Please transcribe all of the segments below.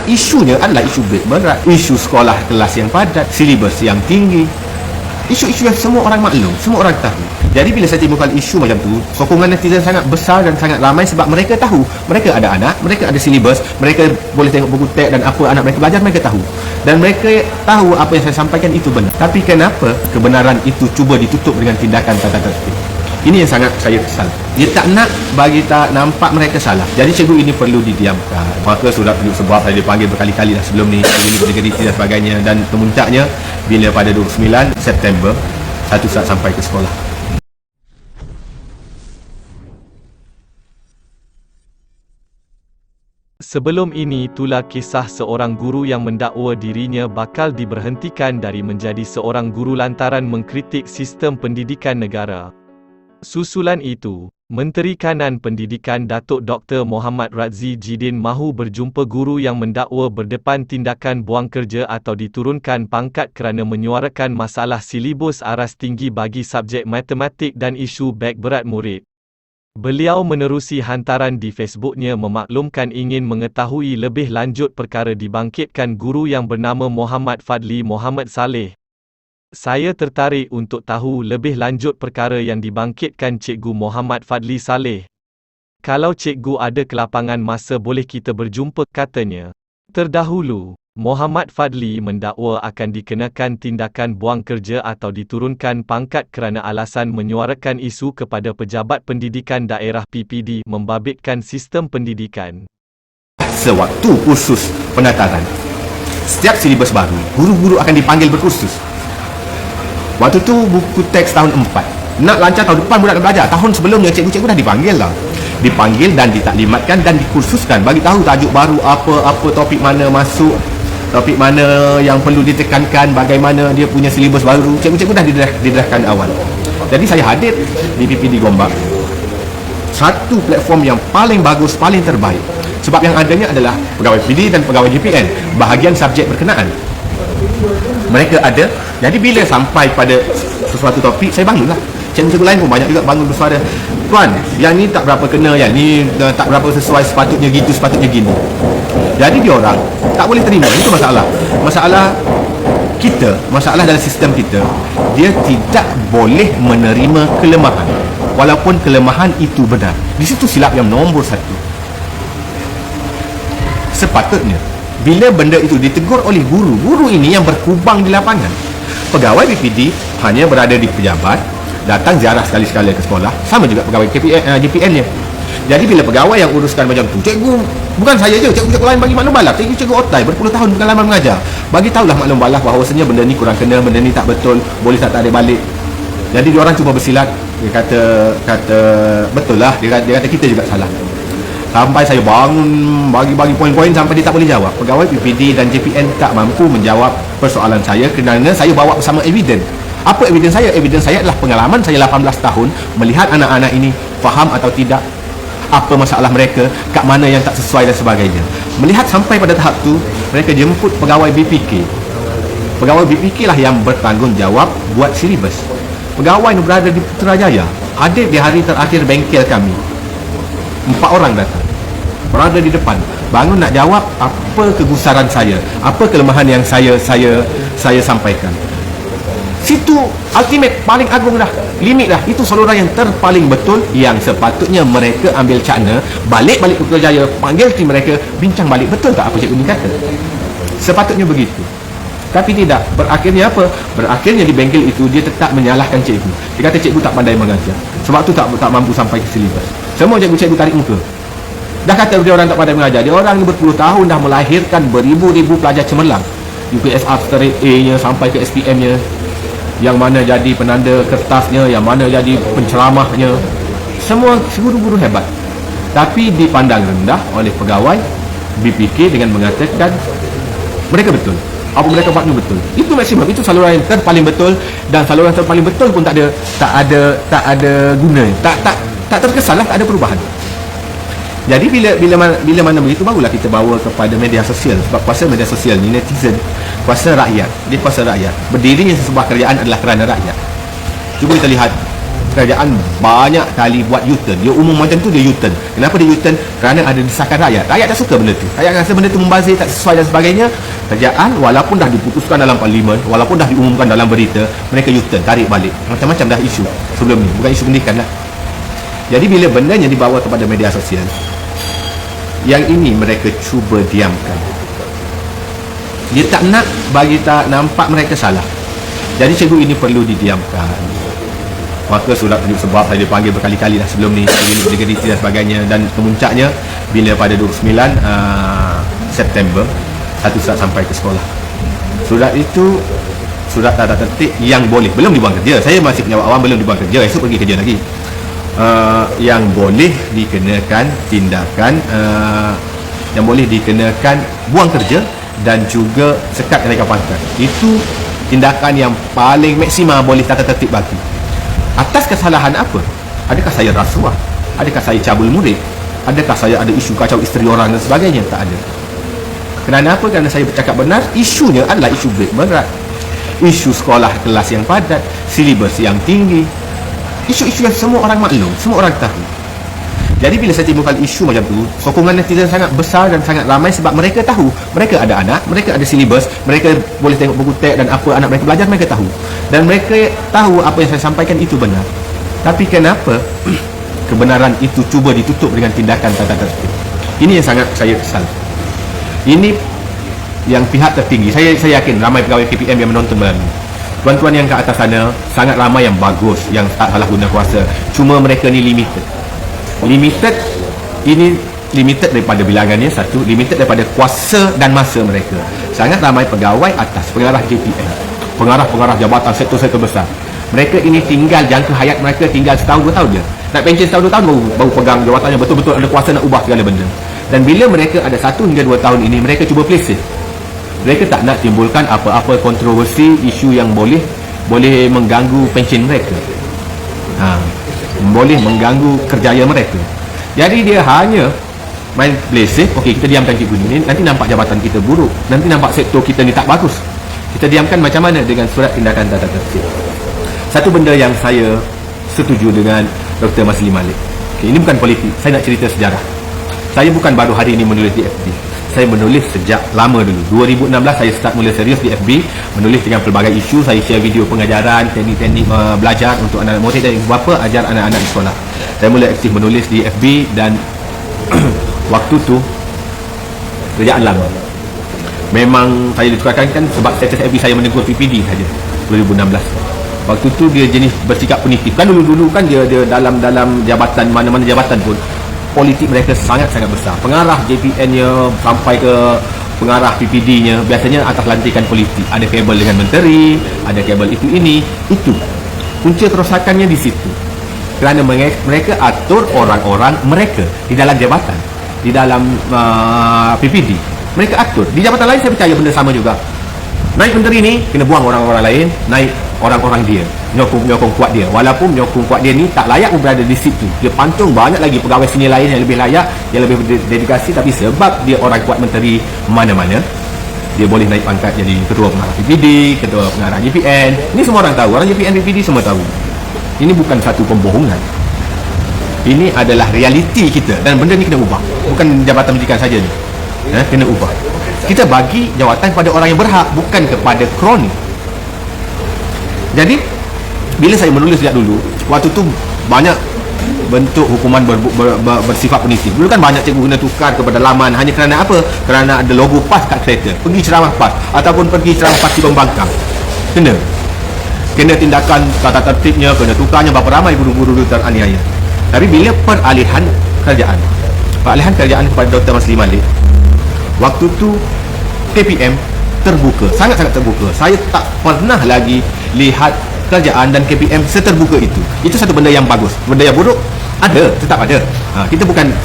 isunya adalah isu berat, isu sekolah kelas yang padat, silibus yang tinggi, isu-isu yang semua orang maklum, semua orang tahu. Jadi bila saya timbulkan isu macam tu, sokongan netizen sangat besar dan sangat ramai sebab mereka tahu, mereka ada anak, mereka ada silibus, mereka boleh tengok buku teks dan apa anak mereka belajar, mereka tahu. Dan mereka tahu apa yang saya sampaikan itu benar. Tapi kenapa kebenaran itu cuba ditutup dengan tindakan tata tertib? Ini yang sangat saya kesal. Dia tak nak bagi tak nampak mereka salah. Jadi cikgu ini perlu didiamkan. Maka surat tunjuk sebab saya dipanggil berkali-kali dah sebelum ni, ini bergeriti dan sebagainya. Dan kemuncaknya bila pada 29 September satu saat sampai ke sekolah. Sebelum ini, itulah kisah seorang guru yang mendakwa dirinya bakal diberhentikan dari menjadi seorang guru lantaran mengkritik sistem pendidikan negara. Susulan itu, Menteri Kanan Pendidikan Datuk Dr. Mohammad Razzi Jidin mahu berjumpa guru yang mendakwa berdepan tindakan buang kerja atau diturunkan pangkat kerana menyuarakan masalah silibus aras tinggi bagi subjek matematik dan isu beg berat murid. Beliau menerusi hantaran di Facebooknya memaklumkan ingin mengetahui lebih lanjut perkara dibangkitkan guru yang bernama Muhammad Fadli Muhammad Saleh. Saya tertarik untuk tahu lebih lanjut perkara yang dibangkitkan Cikgu Muhammad Fadli Saleh. Kalau cikgu ada kelapangan masa boleh kita berjumpa, katanya. Terdahulu, Muhammad Fadli mendakwa akan dikenakan tindakan buang kerja atau diturunkan pangkat kerana alasan menyuarakan isu kepada Pejabat Pendidikan Daerah PPD membabitkan sistem pendidikan. Sewaktu kursus penataran, setiap silibus baru, guru-guru akan dipanggil berkursus. Waktu tu buku teks tahun 4. Nak lancar tahun depan budak nak belajar. Tahun sebelumnya cikgu-cikgu dah dipanggil lah. Dipanggil dan ditaklimatkan dan dikursuskan. Bagi tahu tajuk baru apa topik mana masuk, topik mana yang perlu ditekankan, bagaimana dia punya silibus baru. Cikgu-cikgu dah diderahkan awal. Jadi saya hadir di PPD Gombak. Satu platform yang paling bagus, paling terbaik. Sebab yang adanya adalah pegawai PPD dan pegawai JPN. Bahagian subjek berkenaan mereka ada. Jadi bila sampai pada sesuatu topik, saya bangunlah. Cikgu-cikgu lain pun banyak juga bangun bersuara, "Tuan, yang ni tak berapa kena, yang ni tak berapa sesuai, sepatutnya gitu, sepatutnya gini." Jadi dia orang tak boleh terima. Itu masalah. Masalah dalam sistem kita, dia tidak boleh menerima kelemahan walaupun kelemahan itu benar. Di situ silap yang nombor satu. Sepatutnya bila benda itu ditegur oleh guru ini yang berkubang di lapangan. Pegawai BPD hanya berada di pejabat, datang ziarah sekali-sekala ke sekolah, sama juga pegawai JPN-nya. Jadi bila pegawai yang uruskan macam tu, cikgu, bukan saya je, cikgu-cikgu lain bagi maklum balas, cikgu otai berpuluh tahun pengalaman mengajar, bagi tahulah maklum balas bahawasanya benda ni kurang kena, benda ni tak betul, boleh tak tarik balik. Jadi diorang cuma bersilat. Dia kata betul lah, dia kata kita juga salah. Sampai saya bangun bagi-bagi poin-poin sampai dia tak boleh jawab. Pegawai PPD dan JPN tak mampu menjawab persoalan saya kerana saya bawa bersama evidence. Apa evidence saya? Evidence saya adalah pengalaman saya 18 tahun melihat anak-anak ini faham atau tidak, apa masalah mereka, kat mana yang tak sesuai dan sebagainya. Melihat sampai pada tahap tu, mereka jemput pegawai BPK. Pegawai BPK lah yang bertanggungjawab buat silibus. Pegawai yang berada di Putrajaya hadir di hari terakhir bengkel kami. 4 orang datang, berada di depan, bangun nak jawab apa kegusaran saya, apa kelemahan yang saya sampaikan. Situ ultimate, paling agung dah, limit dah. Itu saluran yang terpaling betul, yang sepatutnya mereka ambil cakna, balik ke Putrajaya, panggil tim mereka, bincang balik, betul tak apa cikgu ni kata. Sepatutnya begitu. Tapi tidak. Berakhirnya apa? Berakhirnya di bengkel itu dia tetap menyalahkan cikgu. Dia kata cikgu tak pandai mengajar, sebab tu tak mampu sampai ke silibus. Semua cikgu-cikgu tarik muka. Dah kata dia orang tak pandai mengajar. Dia orang berpuluh tahun dah melahirkan beribu-ribu pelajar cemerlang. UPSR straight A-nya sampai ke SPM-nya, yang mana jadi penanda kertasnya, yang mana jadi penceramahnya. Semua guru-guru hebat. Tapi dipandang rendah oleh pegawai BPK dengan mengatakan mereka betul. Apa mereka buat ni betul. Itu maksimum. Itu saluran yang terpaling betul, dan saluran terpaling betul pun tak ada guna. Tak terkesan lah, tak ada perubahan. Jadi bila mana begitu, barulah kita bawa kepada media sosial. Sebab kuasa media sosial ni, netizen kuasa rakyat. Dia kuasa rakyat. Berdirinya sebuah kerajaan adalah kerana rakyat. Cuba kita lihat kerajaan banyak kali buat U-turn. Dia umum macam tu, dia U-turn. Kenapa dia U-turn? Kerana ada desakan rakyat. Rakyat tak suka benda tu. Rakyat rasa benda tu membazir, tak sesuai dan sebagainya. Kerajaan walaupun dah diputuskan dalam parlimen, walaupun dah diumumkan dalam berita, mereka U-turn, tarik balik. Macam-macam dah isu sebelum ni, bukan isu pendidikan lah. Jadi bila bendanya dibawa kepada media sosial, yang ini mereka cuba diamkan. Dia tak nak bagi tak nampak mereka salah. Jadi cikgu ini perlu didiamkan. Maka surat tunjuk sebab saya dipanggil berkali-kali dah sebelum ni, unit integriti dan sebagainya, dan kemuncaknya bila pada 29 September satu surat sampai ke sekolah. Surat itu surat tata tertib yang boleh, belum dibuang kerja. Saya masih pejabat awam, belum dibuang kerja, esok pergi kerja lagi. Yang boleh dikenakan tindakan, yang boleh dikenakan buang kerja dan juga sekat kenaikan pangkat. Itu tindakan yang paling maksimal boleh tata tertib bagi. Atas kesalahan apa? Adakah saya rasuah? Adakah saya cabul murid? Adakah saya ada isu kacau isteri orang dan sebagainya? Tak ada. Kerana apa? Kerana saya bercakap benar, isunya adalah isu berat. Isu sekolah kelas yang padat, silibus yang tinggi. Isu-isu yang semua orang maklum, semua orang tahu. Jadi bila saya timbulkan isu macam tu, sokongan netizen sangat besar dan sangat ramai sebab mereka tahu. Mereka ada anak, mereka ada silibus, mereka boleh tengok buku teks dan apa anak mereka belajar, mereka tahu. Dan mereka tahu apa yang saya sampaikan itu benar. Tapi kenapa kebenaran itu cuba ditutup dengan tindakan tata tertib? Ini yang sangat saya kesal. Ini yang pihak tertinggi, saya yakin ramai pegawai KPM yang menonton malam ini. Tuan-tuan yang ke atas sana, sangat ramai yang bagus, yang tak salah guna kuasa. Cuma mereka ni limited. Ini limited daripada bilangannya, satu, limited daripada kuasa dan masa mereka. Sangat ramai pegawai atas, pengarah JPM, pengarah-pengarah jabatan sektor-sektor besar. Mereka ini tinggal, jangka hayat mereka tinggal setahun, 2 tahun je. Nak pencen setahun, 2 tahun baru pegang jawatannya, betul-betul ada kuasa nak ubah segala benda. Dan bila mereka ada 1 hingga 2 tahun ini, mereka cuba play safe. Mereka tak nak timbulkan apa-apa kontroversi, isu yang boleh mengganggu pencen mereka. Boleh mengganggu kerjaya mereka. Jadi dia hanya main play safe. Okey, kita diamkan cikgu ni, nanti nampak jabatan kita buruk, nanti nampak sektor kita ni tak bagus. Kita diamkan macam mana dengan surat tindakan tata tertib. Satu benda yang saya setuju dengan Dr. Masli Malik. Okay, ini bukan politik, saya nak cerita sejarah. Saya bukan baru hari ini menulis di FB. Saya menulis sejak lama dulu. 2016 saya start mula serius di FB, menulis dengan pelbagai isu. Saya share video pengajaran, teknik-teknik belajar untuk anak-anak murid dan ibu bapa ajar anak-anak di sekolah. Saya mula aktif menulis di FB dan waktu tu kerjaan lama. Memang saya ditukarkan kan sebab status FB saya menegur PPD saja 2016. Waktu tu dia jenis bersikap punitif. Kan dulu-dulu kan dia dalam jabatan, mana-mana jabatan pun politik mereka sangat-sangat besar. Pengarah JPN-nya sampai ke pengarah PPD-nya biasanya atas lantikan politik. Ada kabel dengan menteri, ada kabel itu ini. Itu punca kerosakannya di situ. Kerana mereka atur orang-orang mereka di dalam jabatan, di dalam PPD. Mereka atur. Di jabatan lain saya percaya benda sama juga. Naik menteri ni kena buang orang-orang lain, naik orang-orang dia, menyokong kuat dia. Walaupun menyokong kuat dia ni tak layak pun berada di situ. Dia pantung banyak lagi pegawai senior lain yang lebih layak, yang lebih berdedikasi, tapi sebab dia orang kuat menteri mana-mana, dia boleh naik pangkat jadi ketua pengarah PPD, ketua pengarah JPN. Ini semua orang tahu. Orang JPN, PPD semua tahu. Ini bukan satu pembohongan. Ini adalah realiti kita dan benda ni kena ubah. Bukan jabatan pendidikan saja ni. Kena ubah. Kita bagi jawatan kepada orang yang berhak, bukan kepada kroni. Jadi bila saya menulis sejak dulu, waktu tu banyak bentuk hukuman bersifat punitif. Dulu kan banyak cikgu kena tukar kepada laman hanya kerana apa? Kerana ada logo PAS kat kereta. Pergi ceramah PAS ataupun pergi ceramah parti pembangkang. Kena tindakan tata tertibnya, kena tukarnya. Berapa ramai guru-guru teraniaya. Tapi bila peralihan kerajaan kepada Dr. Masli Malik, waktu tu KPM terbuka, sangat-sangat terbuka. Saya tak pernah lagi lihat kerajaan dan KPM seterbuka itu. Itu satu benda yang bagus. Benda yang buruk ada, tetap ada.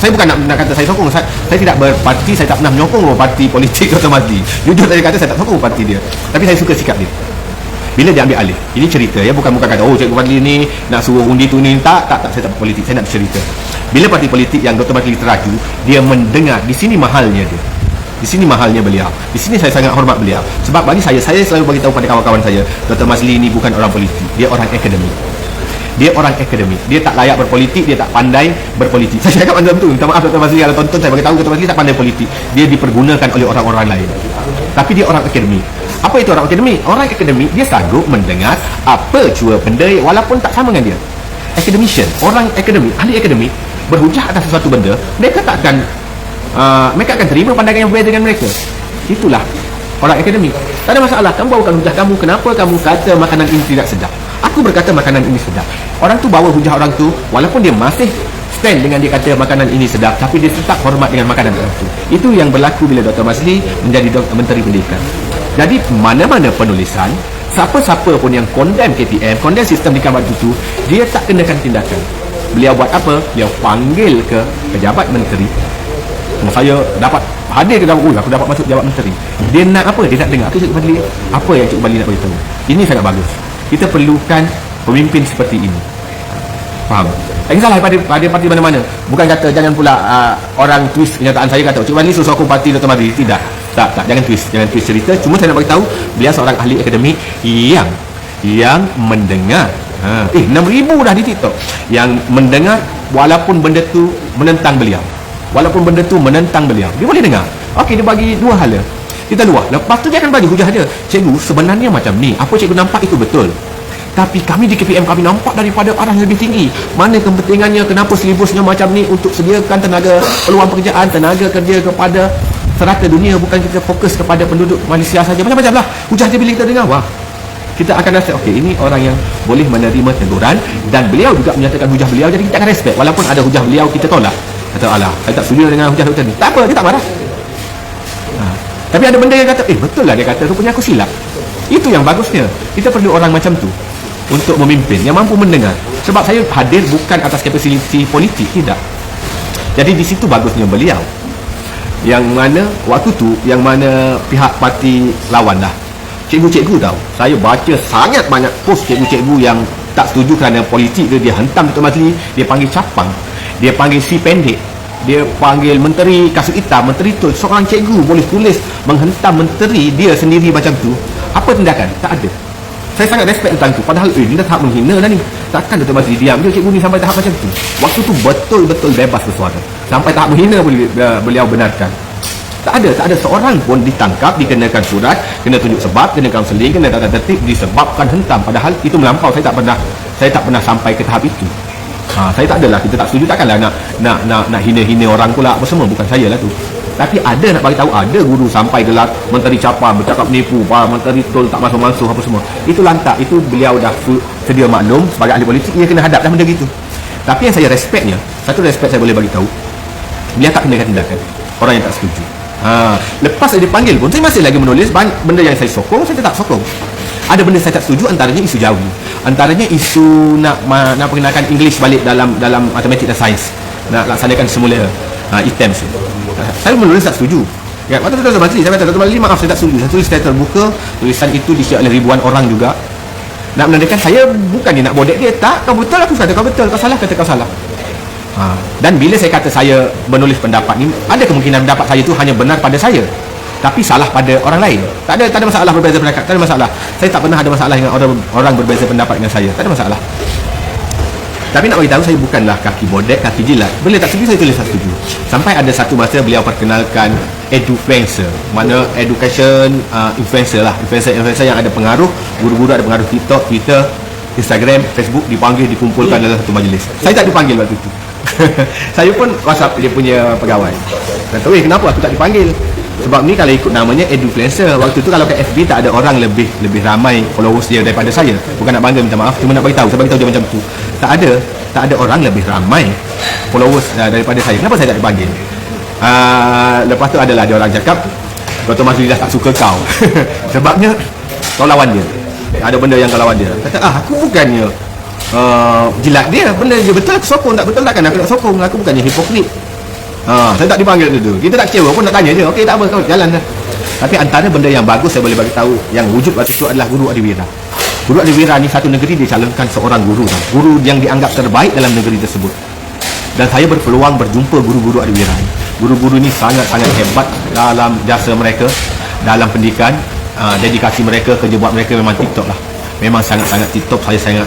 Saya bukan nak kata saya sokong. Saya tidak berparti, saya tak pernah menyokong parti politik Dr. Masli. Jujur saya kata saya tak sokong parti dia. Tapi saya suka sikap dia. Bila dia ambil alih, ini cerita ya, bukan kata Cikgu Fadli ni nak suruh undi tu ni, tak, saya tak politik, saya nak cerita. Bila parti politik yang Dr. Fadli teraju, dia mendengar. Di sini mahalnya dia. Di sini mahalnya beliau. Di sini saya sangat hormat beliau. Sebab bagi saya selalu bagi tahu pada kawan-kawan saya, Dr. Masli ni bukan orang politik, dia orang akademik. Dia orang akademik, dia tak layak berpolitik, dia tak pandai berpolitik. Saya cakap macam tu, minta maaf Dr. Mazli kalau tonton, saya beritahu Dr. Mazli tak pandai politik, dia dipergunakan oleh orang-orang lain, tapi dia orang akademik. Apa itu orang akademik? Orang akademik dia sanggup mendengar apa cua benda walaupun tak sama dengan dia. Academician, orang akademik, ahli akademik berhujah atas sesuatu benda, mereka akan terima pandangan yang berbeza dengan mereka. Itulah orang akademik. Tak ada masalah, kamu bawakan hujah kamu, kenapa kamu kata makanan ini tidak sedap, aku berkata makanan ini sedap. Orang tu bawa hujah orang tu, walaupun dia masih stand dengan dia kata makanan ini sedap, tapi dia tetap hormat dengan makanan itu. Itu yang berlaku bila Dr. Mazli menjadi Menteri Pendidikan. Jadi mana-mana penulisan, siapa-siapa pun yang condemn KPM, condemn sistem pendidikan waktu itu, dia tak kenakan tindakan. Beliau buat apa? Beliau panggil ke pejabat menteri. Saya dapat hadir ke dalam, aku dapat masuk pejabat menteri. Dia nak apa? Dia nak dengar Cikgu Fadli, apa yang Cikgu Fadli nak beritahu. Ini sangat bagus. Kita perlukan pemimpin seperti ini. Faham? Tak kisahlah pada parti mana-mana. Bukan kata jangan pula orang twist kenyataan saya kata Cikgu Fadli suruh aku parti Dr. Mazli. Tidak. Tak, jangan twist cerita. Cuma saya nak beritahu beliau seorang ahli akademik yang mendengar. 6,000 dah di TikTok yang mendengar walaupun benda tu menentang beliau. Dia boleh dengar. Okey, dia bagi dua hala. Kita luar. Lepas tu dia akan bagi hujah dia. Cikgu, sebenarnya macam ni. Apa cikgu nampak itu betul. Tapi kami di KPM kami nampak daripada arah yang lebih tinggi. Mana kepentingannya, kenapa silibusnya macam ni untuk sediakan tenaga peluang pekerjaan, tenaga kerja kepada serata dunia, bukan kita fokus kepada penduduk Malaysia saja. Macam-macam lah hujah dia bila kita dengar. Wah, kita akan rasa okey, ini orang yang boleh menerima teguran, dan beliau juga menyatakan hujah beliau, jadi kita akan respect. Walaupun ada hujah beliau kita tolak, kata alah, saya tak setuju dengan hujah doktor ni, tak apa, dia tak marah. Tapi ada benda yang kata betul lah, dia kata rupanya aku silap. Itu yang bagusnya. Kita perlu orang macam tu untuk memimpin, yang mampu mendengar. Sebab saya hadir bukan atas kapasiti politik, tidak. Jadi di situ bagusnya beliau, yang mana waktu tu, yang mana pihak parti lawan lah, cikgu-cikgu tahu, saya baca sangat banyak post cikgu-cikgu yang tak setuju kerana politik dia hentam Dr. Mazli, dia panggil capang, dia panggil si pendek, dia panggil menteri kasut hitam, menteri tu. Seorang cikgu boleh tulis menghentam menteri dia sendiri macam tu. Apa tindakan? Tak ada. Saya sangat respect tentang tu. Padahal ini dah tahap menghina dah ni. Takkan Dr. Mazli diam dia cikgu ni sampai tahap macam tu. Waktu tu betul-betul bebas bersuara. Sampai tahap menghina beliau benarkan. Tak ada seorang pun ditangkap, dikenakan surat, kena tunjuk sebab, kena kaunseling, kena tata tertib disebabkan hentam. Padahal itu melampau. Saya tak pernah sampai ke tahap itu. Saya tak adalah, kita tak setuju, takkanlah nak hina-hina orang pula apa semua, bukan saya lah tu. Tapi ada nak bagi tahu, ada guru sampai gelar menteri capang, bercakap menipu, menteri tol tak masuk-masuk apa semua. Itu lantak, itu beliau dah sedia maklum sebagai ahli politik, dia kena hadap dah benda gitu. Tapi yang saya respectnya, satu respect saya boleh bagi tahu, dia tak kenakan tindakan orang yang tak setuju. Lepas saya dipanggil pun, saya masih lagi menulis banyak benda yang saya sokong, saya tetap sokong. Ada benda saya tak setuju, antaranya isu Jawi, antaranya isu nak perkenalkan English balik dalam matematik dan sains, nak laksanakan semula items. Saya menulis tak setuju. Ya, waktu Dr. Mazli, saya kata Dr. Mazli maaf, saya tak setuju. Saya tulis secara terbuka, tulisan itu di-share oleh ribuan orang juga. Nak menandakan saya bukan dia nak bodek dia, tak, kau betul, aku kata kau betul, kau salah, kata kau salah. Dan bila saya kata saya menulis pendapat ni, ada kemungkinan pendapat saya itu hanya benar pada saya, tapi salah pada orang lain. Tak ada masalah berbeza pendapat, tak ada masalah. Saya tak pernah ada masalah dengan orang berbeza pendapat dengan saya, tak ada masalah. Tapi nak beritahu, saya bukanlah kaki bodek, kaki jilat. Bila tak setuju, saya tulis tak setuju. Sampai ada satu masa beliau perkenalkan edufluencer, mana education influencer lah, influencer yang ada pengaruh, guru-guru ada pengaruh TikTok, Twitter, Instagram, Facebook, dipanggil, dikumpulkan dalam satu majlis. Saya tak dipanggil waktu itu. Saya pun WhatsApp dia punya pegawai, kata, kenapa aku tak dipanggil? Sebab ni kalau ikut namanya edufluencer. Waktu tu kalau kat FB tak ada orang lebih ramai followers dia daripada saya. Bukan nak bangga, minta maaf, cuma nak beritahu, saya beritahu dia macam tu. Tak ada orang lebih ramai followers daripada saya. Kenapa saya tak dipanggil? Lepas tu adalah dia orang cakap, Dr. Mazli dah tak suka kau. Sebabnya kau lawan dia. Ada benda yang kau lawan dia. Kata, aku bukannya jilat dia, benda dia betul aku sokong, tak betul takkan aku nak sokong, aku bukannya hipokrit. Saya tak dipanggil tu. Kita tak kecewa pun, nak tanya je, okey tak apa, kau jalan dah. Tapi antara benda yang bagus saya boleh bagi tahu yang wujud waktu itu adalah guru adiwira. Guru adiwira ni satu negeri dia calonkan seorang guru yang dianggap terbaik dalam negeri tersebut. Dan saya berpeluang berjumpa guru-guru adiwira ni. Guru-guru ni sangat-sangat hebat dalam jasa mereka dalam pendidikan. Dedikasi mereka, kerja buat mereka memang TikTok lah. Memang sangat-sangat TikTok. Saya sangat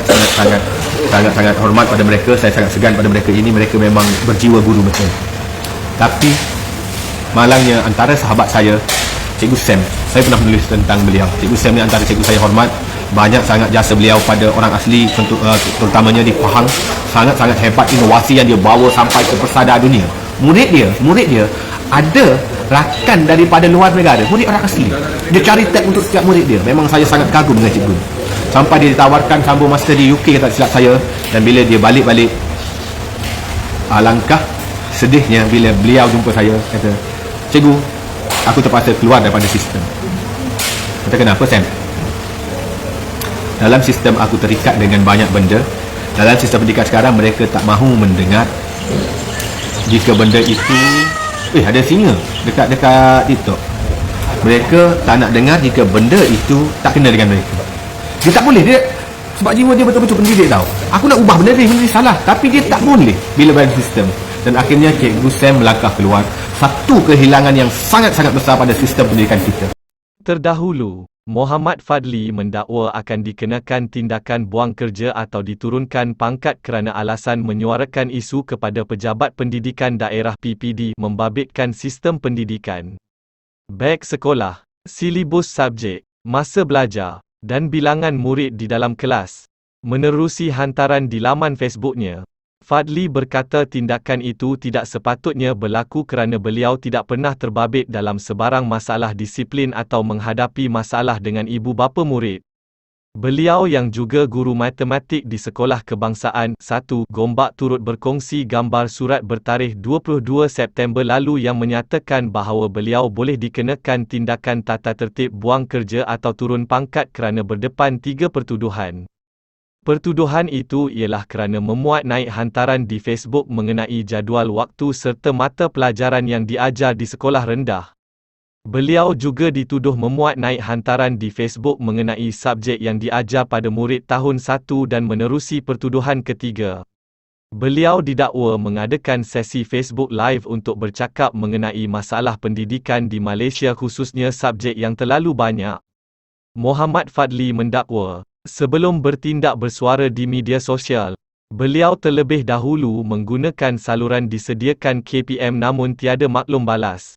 sangat-sangat hormat pada mereka, saya sangat segan pada mereka ini. Mereka memang berjiwa guru betul. Tapi malangnya antara sahabat saya, Cikgu Sam, saya pernah menulis tentang beliau. Cikgu Sam ni antara cikgu saya hormat. Banyak sangat jasa beliau pada orang asli, terutamanya di Pahang. Sangat-sangat hebat inovasi yang dia bawa sampai ke persada dunia. Murid dia ada rakan daripada luar negara, murid orang asli. Dia cari tab untuk setiap murid dia. Memang saya sangat kagum dengan cikgu. Sampai dia ditawarkan sambung master di UK, tak silap saya. Dan bila dia balik, alangkah sedihnya bila beliau jumpa saya, kata, "Cikgu, aku terpaksa keluar daripada sistem." Kata, "Kenapa, Sam?" "Dalam sistem aku terikat dengan banyak benda. Dalam sistem pendidikan sekarang mereka tak mahu mendengar jika benda itu ada singa dekat TikTok. Mereka tak nak dengar jika benda itu tak kena dengan mereka." Dia tak boleh, dia sebab jiwa dia betul-betul pendidik tau. Aku nak ubah benda ni salah, tapi dia tak boleh bila berada sistem. Dan akhirnya Cikgu Sam melangkah keluar. Satu kehilangan yang sangat-sangat besar pada sistem pendidikan kita. Terdahulu, Muhammad Fadli mendakwa akan dikenakan tindakan buang kerja atau diturunkan pangkat kerana alasan menyuarakan isu kepada Pejabat Pendidikan Daerah PPD membabitkan sistem pendidikan. Beg sekolah, silibus subjek, masa belajar, dan bilangan murid di dalam kelas. Menerusi hantaran di laman Facebooknya, Fadli berkata tindakan itu tidak sepatutnya berlaku kerana beliau tidak pernah terbabit dalam sebarang masalah disiplin atau menghadapi masalah dengan ibu bapa murid. Beliau yang juga guru matematik di Sekolah Kebangsaan 1 Gombak turut berkongsi gambar surat bertarikh 22 September lalu yang menyatakan bahawa beliau boleh dikenakan tindakan tata tertib buang kerja atau turun pangkat kerana berdepan 3 pertuduhan. Pertuduhan itu ialah kerana memuat naik hantaran di Facebook mengenai jadual waktu serta mata pelajaran yang diajar di sekolah rendah. Beliau juga dituduh memuat naik hantaran di Facebook mengenai subjek yang diajar pada murid tahun 1 dan menerusi pertuduhan ketiga. Beliau didakwa mengadakan sesi Facebook Live untuk bercakap mengenai masalah pendidikan di Malaysia khususnya subjek yang terlalu banyak. Muhammad Fadli mendakwa, sebelum bertindak bersuara di media sosial, beliau terlebih dahulu menggunakan saluran disediakan KPM namun tiada maklum balas.